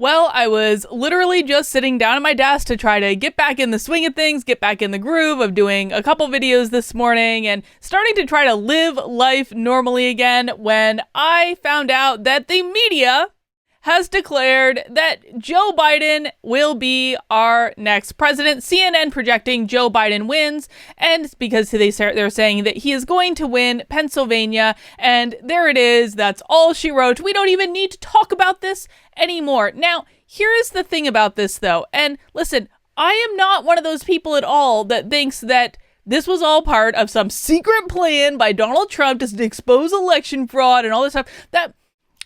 Well, I was literally just sitting down at my desk to try to get back in the swing of things, get back in the groove of doing a couple videos this morning and starting to try to live life normally again when I found out that the media has declared that Joe Biden will be our next president. CNN projecting Joe Biden wins, and it's because they're saying that he is going to win Pennsylvania, and there it is. That's all she wrote. We don't even need to talk about this anymore. Now, here is the thing about this, though, and listen, I am not one of those people at all that thinks that this was all part of some secret plan by Donald Trump to expose election fraud and all this stuff.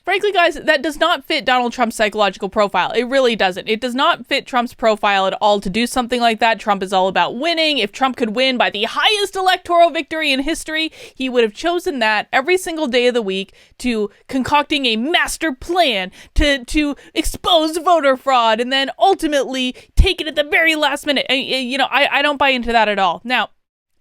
Frankly, guys, that does not fit Donald Trump's psychological profile. It really doesn't. It does not fit Trump's profile at all to do something like that. Trump is all about winning. If Trump could win by the highest electoral victory in history, he would have chosen that every single day of the week to concocting a master plan to expose voter fraud and then ultimately take it at the very last minute. I don't buy into that at all. Now,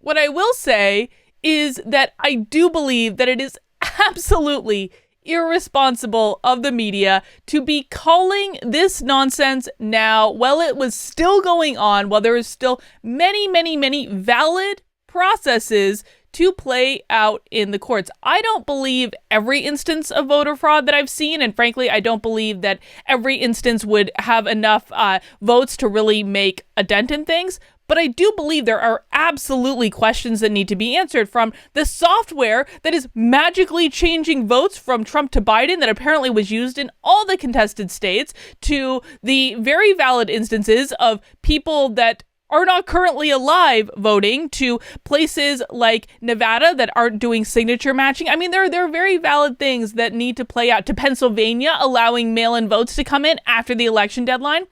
what I will say is that I do believe that it is absolutely irresponsible of the media to be calling this nonsense now while it was still going on, while there is still many valid processes to play out in the courts. I don't believe every instance of voter fraud that I've seen, and frankly, I don't believe that every instance would have enough votes to really make a dent in things. But I do believe there are absolutely questions that need to be answered, from the software that is magically changing votes from Trump to Biden that apparently was used in all the contested states, to the very valid instances of people that are not currently alive voting, to places like Nevada that aren't doing signature matching. I mean, there are very valid things that need to play out, to Pennsylvania allowing mail-in votes to come in after the election deadline.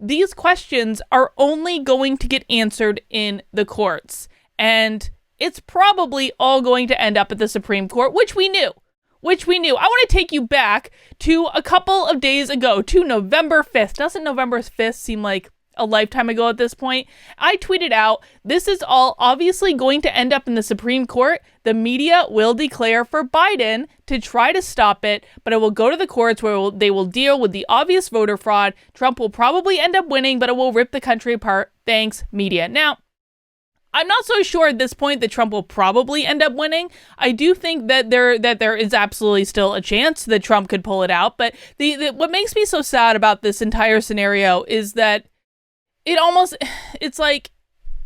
These questions are only going to get answered in the courts, and it's probably all going to end up at the Supreme Court, which we knew. I want to take you back to a couple of days ago, to November 5th. Doesn't November 5th seem like a lifetime ago at this point? I tweeted out, this is all obviously going to end up in the Supreme Court. The media will declare for Biden to try to stop it, but it will go to the courts where they will deal with the obvious voter fraud. Trump will probably end up winning, but it will rip the country apart. Thanks, media. Now, I'm not so sure at this point that Trump will probably end up winning. I do think that there is absolutely still a chance that Trump could pull it out, but what makes me so sad about this entire scenario is that it's like,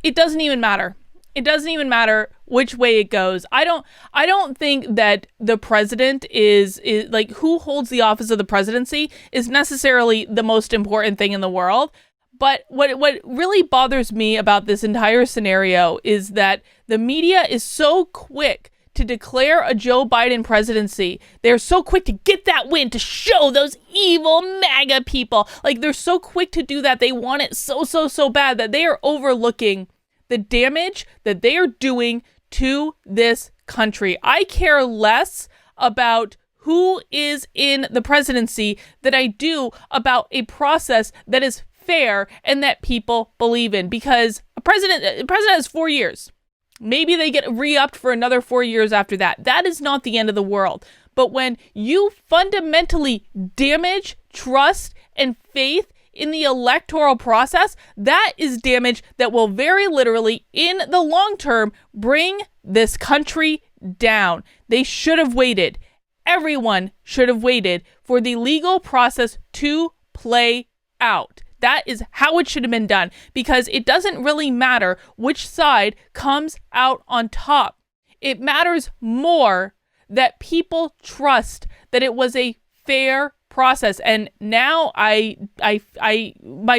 it doesn't even matter. It doesn't even matter which way it goes. I don't think that the president is like, who holds the office of the presidency is necessarily the most important thing in the world. But what really bothers me about this entire scenario is that the media is so quick to declare a Joe Biden presidency. They're so quick to get that win, to show those evil MAGA people. Like, they're so quick to do that. They want it so bad that they are overlooking the damage that they are doing to this country. I care less about who is in the presidency than I do about a process that is fair and that people believe in. Because a president has 4 years. Maybe they get re-upped for another 4 years after that. That is not the end of the world. But when you fundamentally damage trust and faith in the electoral process, that is damage that will very literally, in the long term, bring this country down. They should have waited. Everyone should have waited for the legal process to play out. That is how it should have been done, because it doesn't really matter which side comes out on top. It matters more that people trust that it was a fair process. And now my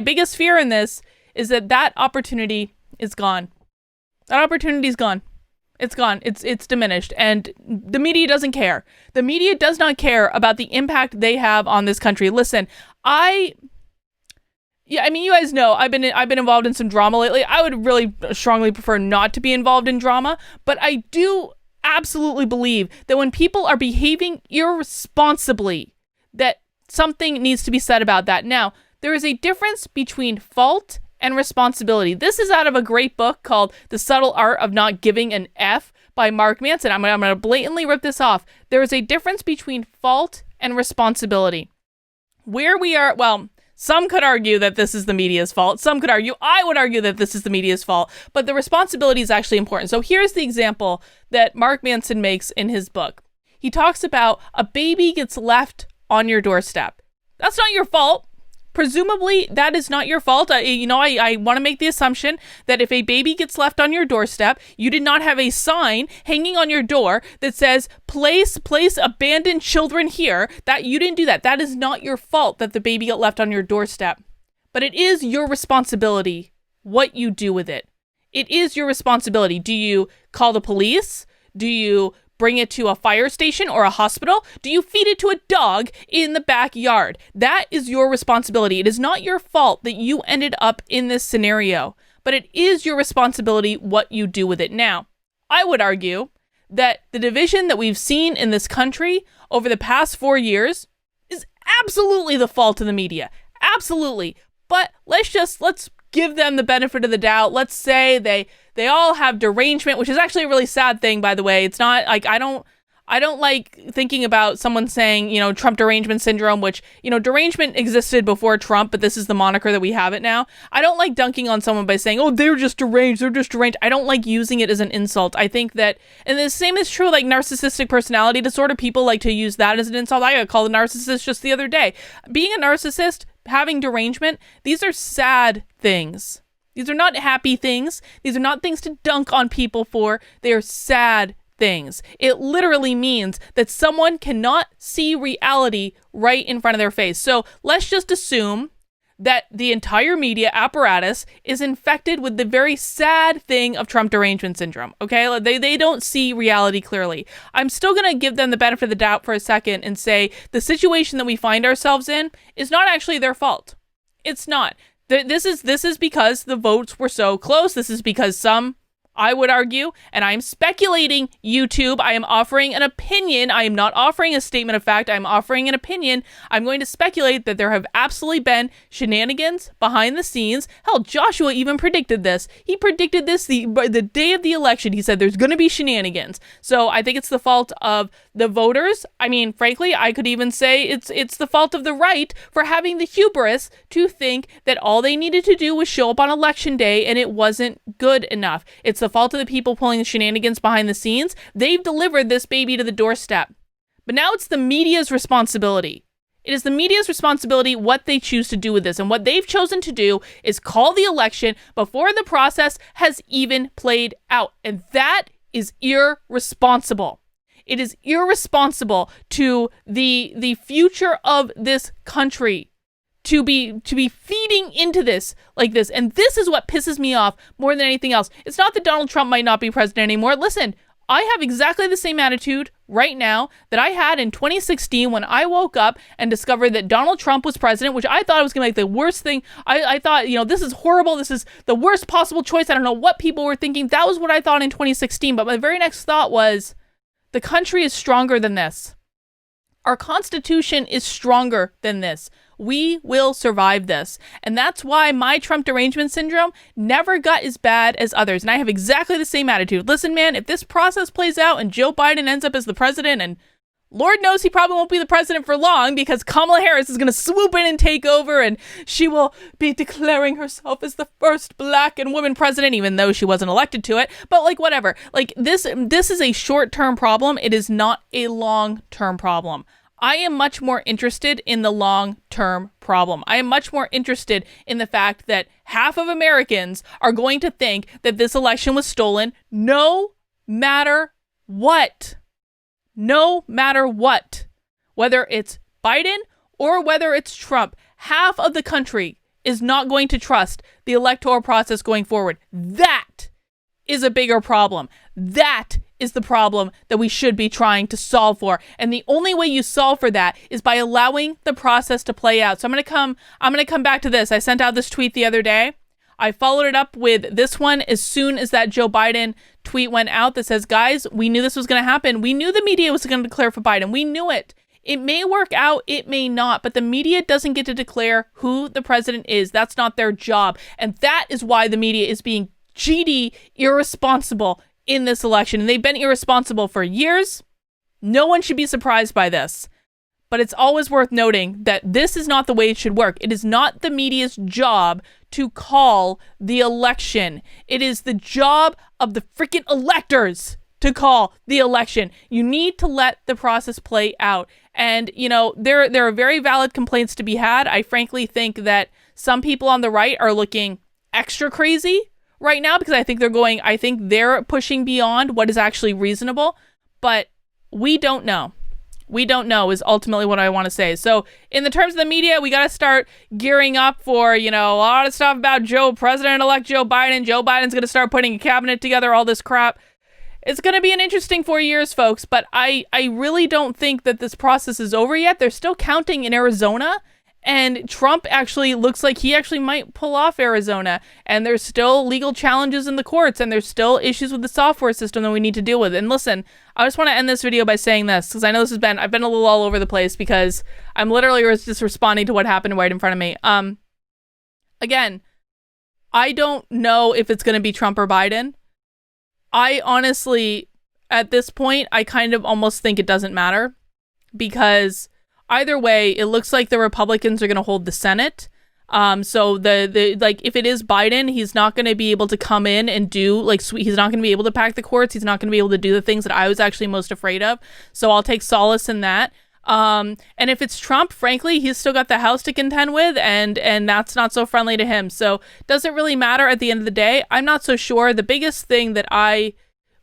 biggest fear in this is that opportunity is gone. That opportunity is gone. It's gone. It's diminished. And the media doesn't care. The media does not care about the impact they have on this country. Listen, yeah, I mean, you guys know I've been involved in some drama lately. I would really strongly prefer not to be involved in drama, but I do absolutely believe that when people are behaving irresponsibly, that something needs to be said about that. Now, there is a difference between fault and responsibility. This is out of a great book called The Subtle Art of Not Giving an F by Mark Manson. I'm going to blatantly rip this off. There is a difference between fault and responsibility. Where we are, well, Some could argue that this is the media's fault. I would argue that this is the media's fault, but the responsibility is actually important. So here's the example that Mark Manson makes in his book. He talks about a baby gets left on your doorstep. That's not your fault. Presumably, that is not your fault. I want to make the assumption that if a baby gets left on your doorstep, you did not have a sign hanging on your door that says, place abandoned children here, that you didn't do that. That is not your fault that the baby got left on your doorstep. But it is your responsibility what you do with it. It is your responsibility. Do you call the police? Do you bring it to a fire station or a hospital? Do you feed it to a dog in the backyard? That is your responsibility. It is not your fault that you ended up in this scenario, but it is your responsibility what you do with it. Now, I would argue that the division that we've seen in this country over the past 4 years is absolutely the fault of the media. Absolutely. But let's give them the benefit of the doubt. Let's say they all have derangement, which is actually a really sad thing, by the way. It's not like I don't like thinking about someone saying, Trump derangement syndrome, which, derangement existed before Trump, but this is the moniker that we have it now. I don't like dunking on someone by saying, oh, they're just deranged. I don't like using it as an insult. I think that, and the same is true like narcissistic personality disorder. People like to use that as an insult. I got called a narcissist just the other day. Being a narcissist, having derangement, these are sad things. These are not happy things. These are not things to dunk on people for. They are sad things. It literally means that someone cannot see reality right in front of their face. So let's just assume that the entire media apparatus is infected with the very sad thing of Trump derangement syndrome. Okay, they don't see reality clearly. I'm still going to give them the benefit of the doubt for a second and say the situation that we find ourselves in is not actually their fault. It's not. This is because the votes were so close. This is because some, I would argue, and I'm speculating, YouTube, I am offering an opinion. I am not offering a statement of fact. I'm offering an opinion. I'm going to speculate that there have absolutely been shenanigans behind the scenes. Hell, Joshua even predicted this. He predicted this the day of the election. He said there's going to be shenanigans. So I think it's the fault of the voters. I mean, frankly, I could even say it's the fault of the right for having the hubris to think that all they needed to do was show up on election day and it wasn't good enough. It's the fault of the people pulling the shenanigans behind the scenes. They've delivered this baby to the doorstep. But now it's the media's responsibility. It is the media's responsibility what they choose to do with this. And what they've chosen to do is call the election before the process has even played out. And that is irresponsible. It is irresponsible to the future of this country to be feeding into this like this. And this is what pisses me off more than anything else. It's not that Donald Trump might not be president anymore. Listen, I have exactly the same attitude right now that I had in 2016 when I woke up and discovered that Donald Trump was president, which I thought was going to be like the worst thing. I thought, this is horrible. This is the worst possible choice. I don't know what people were thinking. That was what I thought in 2016. But my very next thought was, the country is stronger than this. Our Constitution is stronger than this. We will survive this. And that's why my Trump derangement syndrome never got as bad as others. And I have exactly the same attitude. Listen, man, if this process plays out and Joe Biden ends up as the president, and Lord knows he probably won't be the president for long because Kamala Harris is going to swoop in and take over, and she will be declaring herself as the first black and woman president, even though she wasn't elected to it. But whatever. This is a short-term problem. It is not a long-term problem. I am much more interested in the long-term problem. I am much more interested in the fact that half of Americans are going to think that this election was stolen no matter what. No matter what. Whether it's Biden or whether it's Trump, half of the country is not going to trust the electoral process going forward. That is a bigger problem. That is the problem that we should be trying to solve for. And the only way you solve for that is by allowing the process to play out. So I'm going to come back to this. I sent out this tweet the other day. I followed it up with this one as soon as that Joe Biden tweet went out that says, guys, we knew this was going to happen. We knew the media was going to declare for Biden. We knew it. It may work out, it may not, but the media doesn't get to declare who the president is. That's not their job. And that is why the media is being GD irresponsible in this election. And they've been irresponsible for years. No one should be surprised by this. But it's always worth noting that this is not the way it should work. It is not the media's job to call the election. It is the job of the freaking electors to call the election. You need to let the process play out. And, you know, there are very valid complaints to be had. I frankly think that some people on the right are looking extra crazy right now because I think they're pushing beyond what is actually reasonable. But we don't know. We don't know is ultimately what I want to say. So in the terms of the media, we got to start gearing up for, you know, a lot of stuff about President-elect Joe Biden. Joe Biden's going to start putting a cabinet together, all this crap. It's going to be an interesting 4 years, folks, but I really don't think that this process is over yet. They're still counting in Arizona, and Trump actually looks like he actually might pull off Arizona, and there's still legal challenges in the courts, and there's still issues with the software system that we need to deal with. And listen, I just want to end this video by saying this, because I know I've been a little all over the place, because I'm literally just responding to what happened right in front of me. Again, I don't know if it's going to be Trump or Biden. I honestly, at this point, I kind of almost think it doesn't matter, because either way, it looks like the Republicans are going to hold the Senate. So if it is Biden, he's not going to be able to come in and do he's not going to be able to pack the courts. He's not going to be able to do the things that I was actually most afraid of. So I'll take solace in that. And if it's Trump, frankly, he's still got the House to contend with, and that's not so friendly to him. So does it really matter at the end of the day? I'm not so sure. The biggest thing that I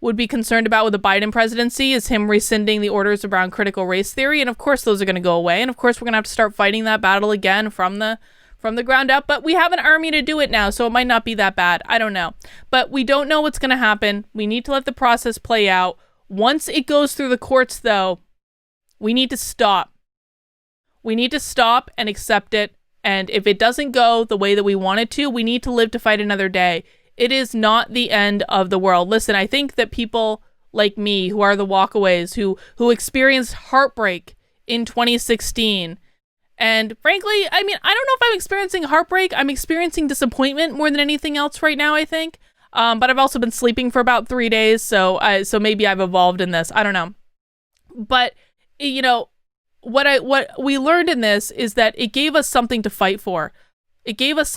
would be concerned about with the Biden presidency is him rescinding the orders around critical race theory. And of course, those are going to go away. And of course, we're going to have to start fighting that battle again from the ground up. But we have an army to do it now, so it might not be that bad. I don't know. But we don't know what's going to happen. We need to let the process play out. Once it goes through the courts, though, we need to stop. We need to stop and accept it. And if it doesn't go the way that we want it to, we need to live to fight another day. It is not the end of the world. Listen, I think that people like me, who are the walkaways, who experienced heartbreak in 2016, and frankly, I mean, I don't know if I'm experiencing heartbreak. I'm experiencing disappointment more than anything else right now, I think. But I've also been sleeping for about 3 days, so maybe I've evolved in this. I don't know. But you know, what we learned in this is that it gave us something to fight for. It gave us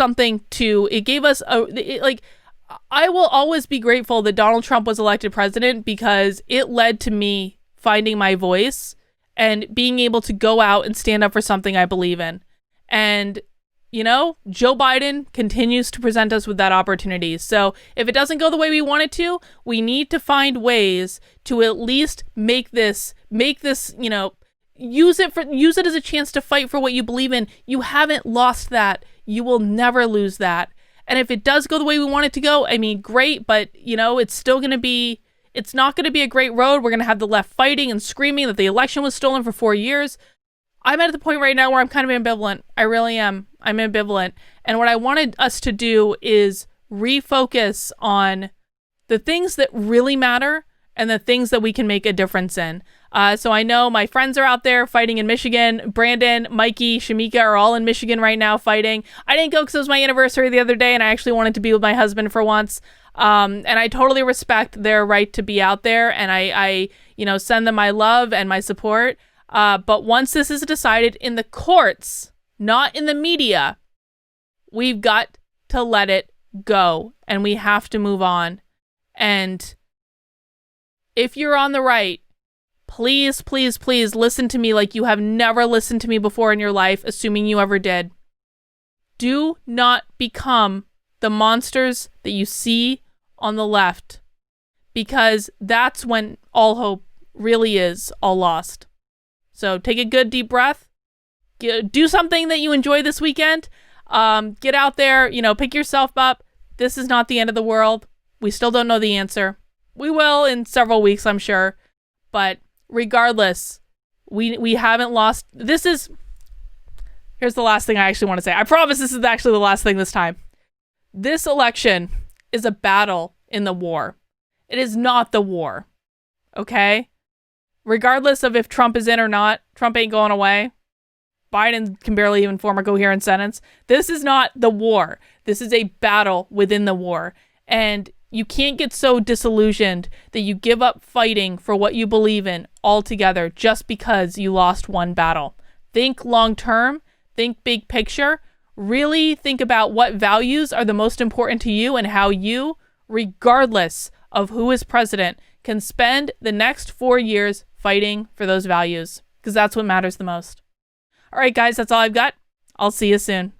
I will always be grateful that Donald Trump was elected president, because it led to me finding my voice and being able to go out and stand up for something I believe in. And, you know, Joe Biden continues to present us with that opportunity. So if it doesn't go the way we want it to, we need to find ways to at least make this, you know, use it as a chance to fight for what you believe in. You haven't lost that. You will never lose that. And if it does go the way we want it to go, I mean, great, but, you know, it's not going to be a great road. We're going to have the left fighting and screaming that the election was stolen for 4 years. I'm at the point right now where I'm kind of ambivalent. I really am. I'm ambivalent. And what I wanted us to do is refocus on the things that really matter and the things that we can make a difference in. So I know my friends are out there fighting in Michigan. Brandon, Mikey, Shamika are all in Michigan right now fighting. I didn't go because it was my anniversary the other day, and I actually wanted to be with my husband for once. And I totally respect their right to be out there, and I send them my love and my support. But once this is decided in the courts, not in the media, we've got to let it go, and we have to move on. And if you're on the right, please, please, please listen to me like you have never listened to me before in your life, assuming you ever did. Do not become the monsters that you see on the left, because that's when all hope really is all lost. So take a good deep breath. Do something that you enjoy this weekend. Get out there, pick yourself up. This is not the end of the world. We still don't know the answer. We will in several weeks, I'm sure. But regardless, we haven't lost. Here's the last thing I actually want to say. I promise this is actually the last thing this time. This election is a battle in the war. It is not the war. Okay? Regardless of if Trump is in or not, Trump ain't going away. Biden can barely even form a coherent sentence. This is not the war. This is a battle within the war. And you can't get so disillusioned that you give up fighting for what you believe in altogether just because you lost one battle. think long term, think big picture, really think about what values are the most important to you and how you, regardless of who is president, can spend the next 4 years fighting for those values, because that's what matters the most. All right, guys, that's all I've got. I'll see you soon.